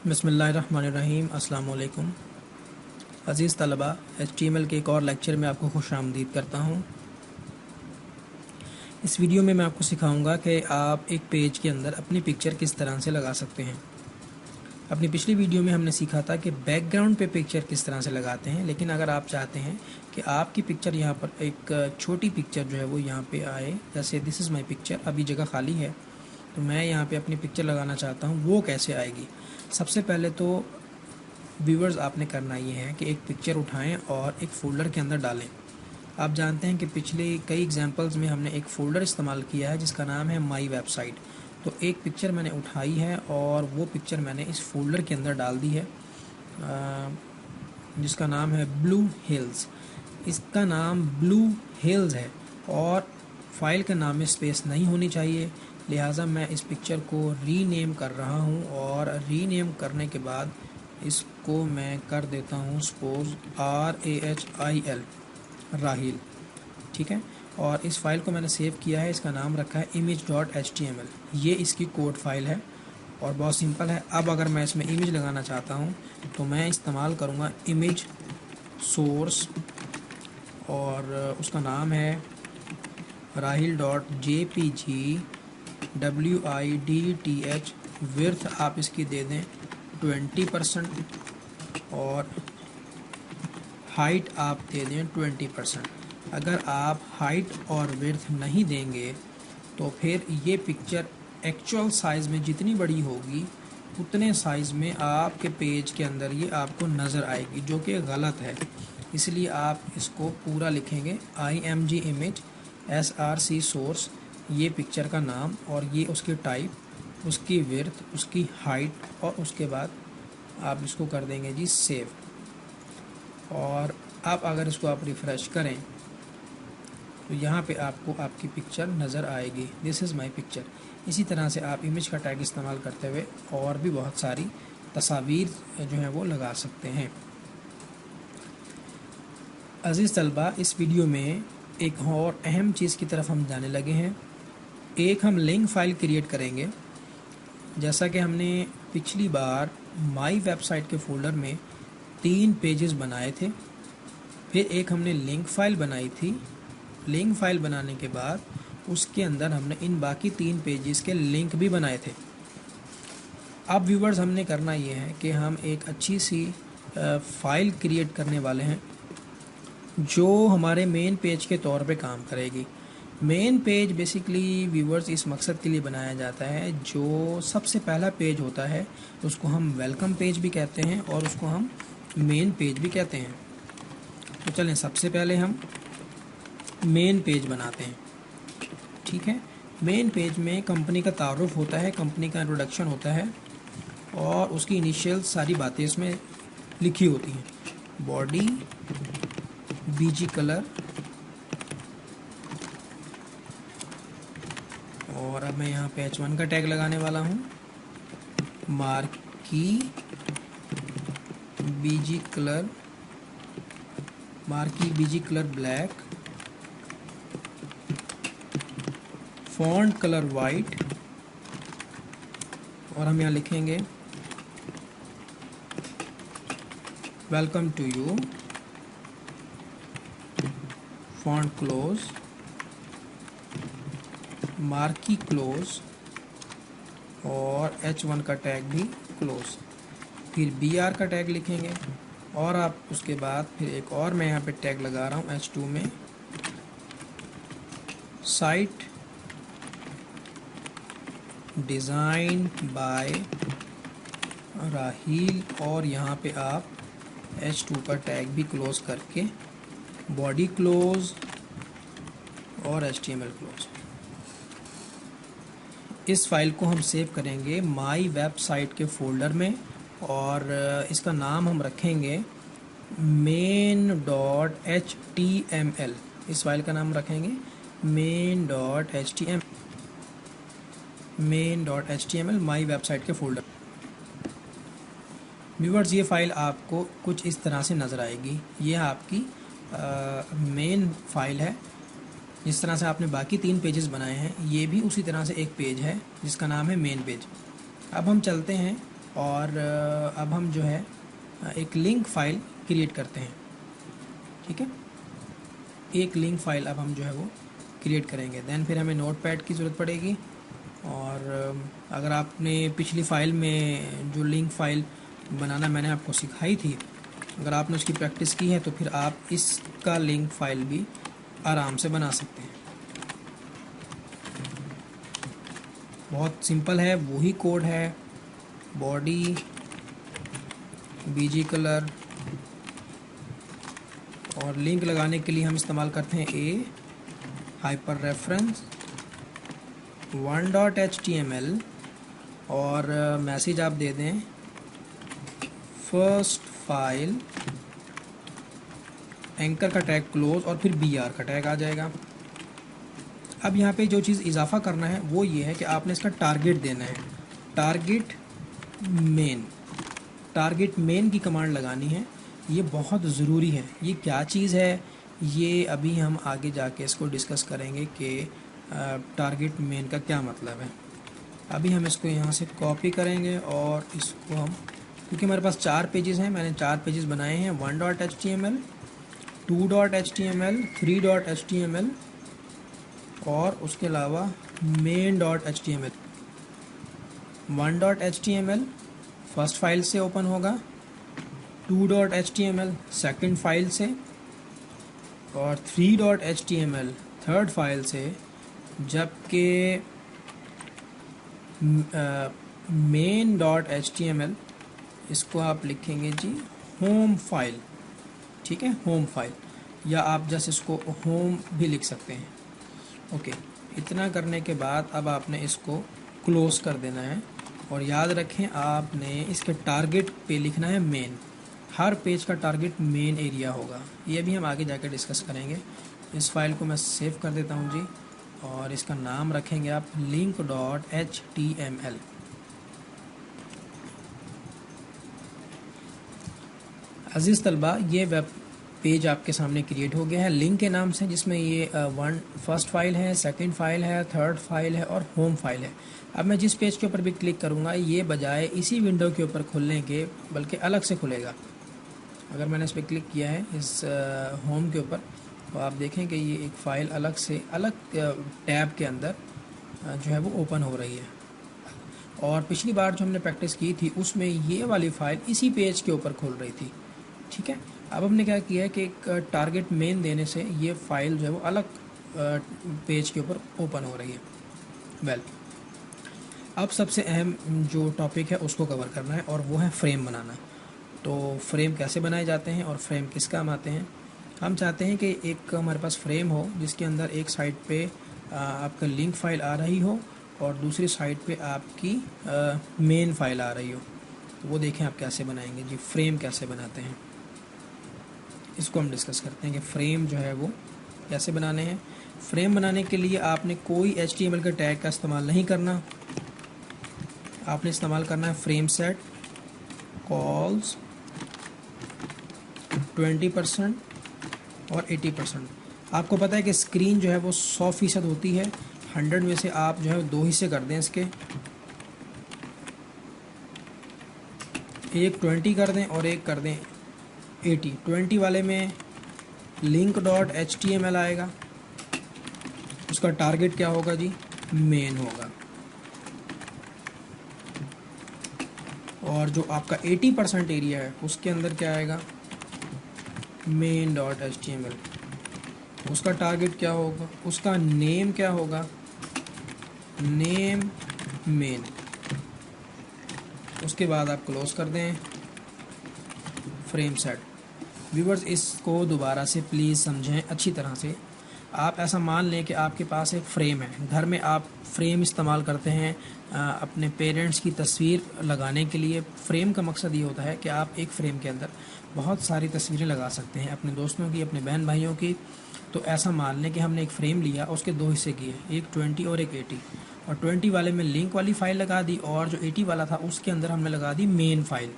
बिस्मिल्लाहिर्रहमानिर्रहीम। अस्सलाम वालेकुम अज़ीज़ तलबा, HTML के एक और लेक्चर में आपको खुशामदीद करता हूँ। इस वीडियो में मैं आपको सिखाऊंगा कि आप एक पेज के अंदर अपनी पिक्चर किस तरह से लगा सकते हैं। अपनी पिछली वीडियो में हमने सीखा था कि बैकग्राउंड पे पिक्चर किस तरह से लगाते हैं, लेकिन अगर आप चाहते हैं कि आपकी पिक्चर यहाँ पर एक छोटी पिक्चर जो है वो यहाँ पे आए, जैसे दिस इज़ माई पिक्चर, अभी जगह खाली है तो मैं यहाँ पे अपनी पिक्चर लगाना चाहता हूँ, वो कैसे आएगी। सबसे पहले तो व्यूवर्स आपने करना ये है कि एक पिक्चर उठाएं और एक फ़ोल्डर के अंदर डालें। आप जानते हैं कि पिछले कई एग्जांपल्स में हमने एक फ़ोल्डर इस्तेमाल किया है जिसका नाम है माई वेबसाइट। तो एक पिक्चर मैंने उठाई है और वो पिक्चर मैंने इस फ़ोल्डर के अंदर डाल दी है जिसका नाम है ब्लू हिल्स। इसका नाम ब्लू हिल्स है और फाइल के नाम में स्पेस नहीं होनी चाहिए, लिहाजा मैं इस पिक्चर को रीनेम कर रहा हूँ और रीनेम करने के बाद इसको मैं कर देता हूँ सपोज RAHIL, राहिल। ठीक है, और इस फाइल को मैंने सेव किया है, इसका नाम रखा है image.html। ये इसकी कोड फाइल है और बहुत सिंपल है। अब अगर मैं इसमें इमेज लगाना चाहता हूँ तो मैं इस्तेमाल करूँगा इमेज सोर्स और उसका नाम है rahil.jpg width। विर्थ आप इसकी दे दें 20% और हाइट आप दे दें 20%। अगर आप हाइट और विर्थ नहीं देंगे तो फिर ये पिक्चर एक्चुअल साइज़ में जितनी बड़ी होगी उतने साइज़ में आपके पेज के अंदर ये आपको नज़र आएगी, जो कि गलत है। इसलिए आप इसको पूरा लिखेंगे IMG इमेज SRC सोर्स, ये पिक्चर का नाम और ये उसकी टाइप, उसकी विर्थ, उसकी हाइट, और उसके बाद आप इसको कर देंगे जी सेव। और अब अगर इसको आप रिफ़्रेश करें तो यहाँ पे आपको आपकी पिक्चर नज़र आएगी, दिस इज़ माई पिक्चर। इसी तरह से आप इमेज का टैग इस्तेमाल करते हुए और भी बहुत सारी तस्वीर जो है वो लगा सकते हैं। अज़ीज़ तलबा, इस वीडियो में एक और अहम चीज़ की तरफ हम जाने लगे हैं। एक हम लिंक फ़ाइल क्रिएट करेंगे, जैसा कि हमने पिछली बार माई वेबसाइट के फ़ोल्डर में 3 पेजेस बनाए थे, फिर एक हमने लिंक फ़ाइल बनाई थी। लिंक फ़ाइल बनाने के बाद उसके अंदर हमने इन बाकी 3 पेजेस के लिंक भी बनाए थे। अब व्यूवर्स, हमने करना ये है कि हम एक अच्छी सी फ़ाइल क्रिएट करने वाले हैं जो हमारे मेन पेज के तौर पे काम करेगी। मेन पेज बेसिकली व्यूवर्स इस मकसद के लिए बनाया जाता है, जो सबसे पहला पेज होता है उसको हम वेलकम पेज भी कहते हैं और उसको हम मेन पेज भी कहते हैं। तो चलें, सबसे पहले हम मेन पेज बनाते हैं। ठीक है, मेन पेज में कंपनी का तारुफ होता है, कंपनी का इंट्रोडक्शन होता है और उसकी इनिशियल सारी बातें इसमें लिखी होती हैं। बॉडी BG कलर, और अब मैं यहाँ पे H1 का टैग लगाने वाला हूँ। Marquee BG colour, marquee BG colour black, font colour white, और हम यहाँ लिखेंगे welcome to you, font close, marquee close और H1 का टैग भी क्लोज। फिर BR का टैग लिखेंगे और आप उसके बाद फिर एक और मैं यहाँ पे टैग लगा रहा हूँ H2 में, साइट डिज़ाइन बाय राहिल, और यहाँ पे आप H2 का टैग भी क्लोज करके बॉडी क्लोज और HTML क्लोज। इस फाइल को हम सेव करेंगे माई वेबसाइट के फ़ोल्डर में और इसका नाम हम रखेंगे main.html। इस फाइल का नाम रखेंगे main.html माई वेबसाइट के फ़ोल्डर। व्यूअर्स, ये फ़ाइल आपको कुछ इस तरह से नज़र आएगी। ये आपकी मेन फाइल है। जिस तरह से आपने बाकी 3 पेजेस बनाए हैं, ये भी उसी तरह से एक पेज है जिसका नाम है मेन पेज। अब हम चलते हैं और अब हम जो है एक लिंक फाइल क्रिएट करते हैं। ठीक है, एक लिंक फाइल अब हम जो है वो क्रिएट करेंगे। देन फिर हमें नोटपैड की ज़रूरत पड़ेगी, और अगर आपने पिछली फ़ाइल में जो लिंक फ़ाइल बनाना मैंने आपको सिखाई थी, अगर आपने उसकी प्रैक्टिस की है तो फिर आप इसका लिंक फ़ाइल भी आराम से बना सकते हैं। बहुत सिंपल है, वही कोड है। बॉडी, बीजी कलर, और लिंक लगाने के लिए हम इस्तेमाल करते हैं ए हाइपर रेफरेंस 1.html, और मैसेज आप दे दें फर्स्ट फाइल, एंकर का टैग क्लोज, और फिर br का टैग आ जाएगा। अब यहाँ पे जो चीज़ इजाफा करना है वो ये है कि आपने इसका टारगेट देना है, टारगेट मेन। टारगेट मेन की कमांड लगानी है, ये बहुत ज़रूरी है। ये क्या चीज़ है ये अभी हम आगे जाके इसको डिस्कस करेंगे कि टारगेट मेन का क्या मतलब है। अभी हम इसको यहाँ से कॉपी करेंगे और इसको हम, क्योंकि हमारे पास 4 पेजेस हैं, मैंने 4 पेजेस बनाए हैं, 1.html, 2.html, 3.html और उसके अलावा main.html। 1.html फर्स्ट फाइल से ओपन होगा, 2.html सेकंड फाइल से, और 3.html थर्ड फाइल से, जबकि main.html इसको आप लिखेंगे जी होम फाइल। ठीक है, होम फाइल, या आप जस्ट इसको होम भी लिख सकते हैं। ओके, इतना करने के बाद अब आपने इसको क्लोज कर देना है, और याद रखें आपने इसके टारगेट पे लिखना है मेन। हर पेज का टारगेट मेन एरिया होगा, ये भी हम आगे जाकर डिस्कस करेंगे। इस फाइल को मैं सेव कर देता हूँ जी, और इसका नाम रखेंगे आप link.html। अजीज़ तलबा, ये वेब पेज आपके सामने क्रिएट हो गया है लिंक के नाम से, जिसमें ये फर्स्ट फाइल है, सेकंड फाइल है, थर्ड फाइल है और होम फाइल है। अब मैं जिस पेज के ऊपर भी क्लिक करूँगा ये बजाय इसी विंडो के ऊपर खुलने के बल्कि अलग से खुलेगा। अगर मैंने इस पर क्लिक किया है इस होम के ऊपर, तो आप देखें कि ये एक फ़ाइल अलग से अलग टैब के अंदर जो है वो ओपन हो रही है। और पिछली बार जो हमने प्रैक्टिस की थी उसमें ये वाली फ़ाइल इसी पेज के ऊपर खुल रही थी। ठीक है, अब हमने क्या किया है कि एक टारगेट मेन देने से ये फ़ाइल जो है वो अलग पेज के ऊपर ओपन हो रही है। वेल, अब सबसे अहम जो टॉपिक है उसको कवर करना है, और वो है फ्रेम बनाना। तो फ्रेम कैसे बनाए जाते हैं और फ्रेम किस काम आते हैं। हम चाहते हैं कि एक हमारे पास फ्रेम हो जिसके अंदर एक साइड पे आपका लिंक फ़ाइल आ रही हो और दूसरी साइड पे आपकी मेन फ़ाइल आ रही हो। तो वो देखें आप कैसे बनाएंगे जी, फ्रेम कैसे बनाते हैं इसको हम डिस्कस करते हैं कि फ्रेम जो है वो कैसे बनाने हैं। फ्रेम बनाने के लिए आपने कोई HTML के टैग का इस्तेमाल नहीं करना, आपने इस्तेमाल करना है फ्रेम सेट कॉल्स 20% और 80%। आपको पता है कि स्क्रीन जो है वो 100% होती है, 100 में से आप जो है 2 हिस्से कर दें इसके, एक 20 कर दें और एक कर दें 80। 20 वाले में link.html आएगा, उसका टारगेट क्या होगा जी, मेन होगा। और जो आपका 80% एरिया है उसके अंदर क्या आएगा, main.html, उसका टारगेट क्या होगा, उसका नेम क्या होगा, नेम मेन। उसके बाद आप क्लोज कर दें फ्रेम सेट। व्यूवर्स, इसको दोबारा से प्लीज़ समझें अच्छी तरह से। आप ऐसा मान लें कि आपके पास एक फ़्रेम है, घर में आप फ्रेम इस्तेमाल करते हैं अपने पेरेंट्स की तस्वीर लगाने के लिए। फ्रेम का मकसद ये होता है कि आप एक फ़्रेम के अंदर बहुत सारी तस्वीरें लगा सकते हैं, अपने दोस्तों की, अपने बहन भाइयों की। तो ऐसा मान लें कि हमने एक फ़्रेम लिया, उसके 2 हिस्से किए, एक 20 और एक 80, और 20 वाले में लिंक वाली फ़ाइल लगा दी, और जो 80 वाला था उसके अंदर हमने लगा दी मेन फ़ाइल।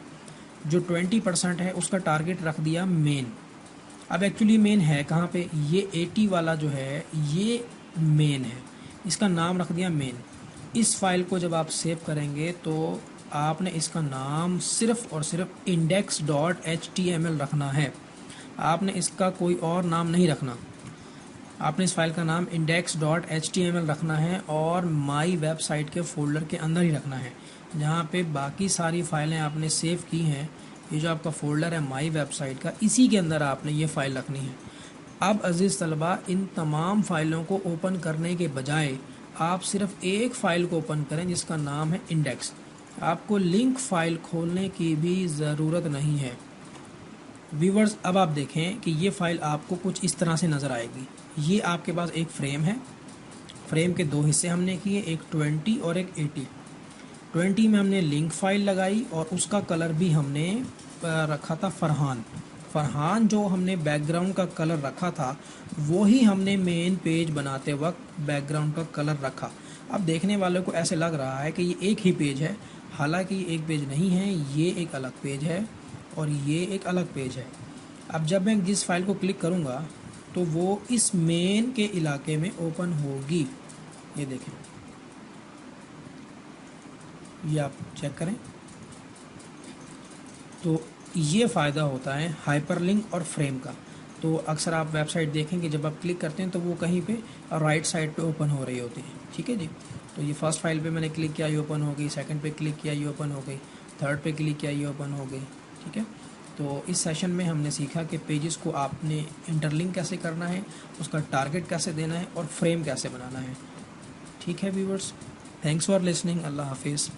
जो 20% है उसका टारगेट रख दिया मेन। अब एक्चुअली मेन है कहाँ पे, ये 80 वाला जो है ये मेन है, इसका नाम रख दिया मेन। इस फाइल को जब आप सेव करेंगे तो आपने इसका नाम सिर्फ और सिर्फ index.html रखना है। आपने इसका कोई और नाम नहीं रखना। आपने इस फाइल का नाम index.html रखना है और माई वेबसाइट के फोल्डर के अंदर ही रखना है, जहाँ पे बाकी सारी फाइलें आपने सेव की हैं। ये जो आपका फोल्डर है माई वेबसाइट का, इसी के अंदर आपने ये फ़ाइल रखनी है। अब अजीज़ तलबा, इन तमाम फ़ाइलों को ओपन करने के बजाय आप सिर्फ एक फ़ाइल को ओपन करें जिसका नाम है इंडेक्स। आपको लिंक फ़ाइल खोलने की भी ज़रूरत नहीं है। व्यूवर्स, अब आप देखें कि ये फ़ाइल आपको कुछ इस तरह से नज़र आएगी। ये आपके पास एक फ्रेम है। फ्रेम के दो हिस्से हमने किए, एक 20 और एक 80। 20 में हमने लिंक फ़ाइल लगाई और उसका कलर भी हमने रखा था फरहान जो हमने बैकग्राउंड का कलर रखा था वो ही हमने मेन पेज बनाते वक्त बैकग्राउंड का कलर रखा। अब देखने वालों को ऐसे लग रहा है कि ये एक ही पेज है, हालांकि ये एक पेज नहीं है, ये एक अलग पेज है और ये एक अलग पेज है। अब जब मैं जिस फाइल को क्लिक करूँगा तो वो इस मेन के इलाके में ओपन होगी। ये देखें, ये आप चेक करें। तो ये फ़ायदा होता है हाइपरलिंक और फ्रेम का। तो अक्सर आप वेबसाइट देखेंगे जब आप क्लिक करते हैं तो वो कहीं पे राइट साइड पे ओपन हो रही होती है। ठीक है जी। तो ये फर्स्ट फाइल पे मैंने क्लिक किया, ये ओपन हो गई। सेकंड पे क्लिक किया, ये ओपन हो गई। थर्ड पे क्लिक किया, ये ओपन हो गई। ठीक है। तो इस सेशन में हमने सीखा कि पेजेस को आपने इंटरलिंक कैसे करना है, उसका टारगेट कैसे देना है और फ्रेम कैसे बनाना है। ठीक है व्यूवर्स, थैंक्स फॉर लिसनिंग। अल्लाह हाफिज़।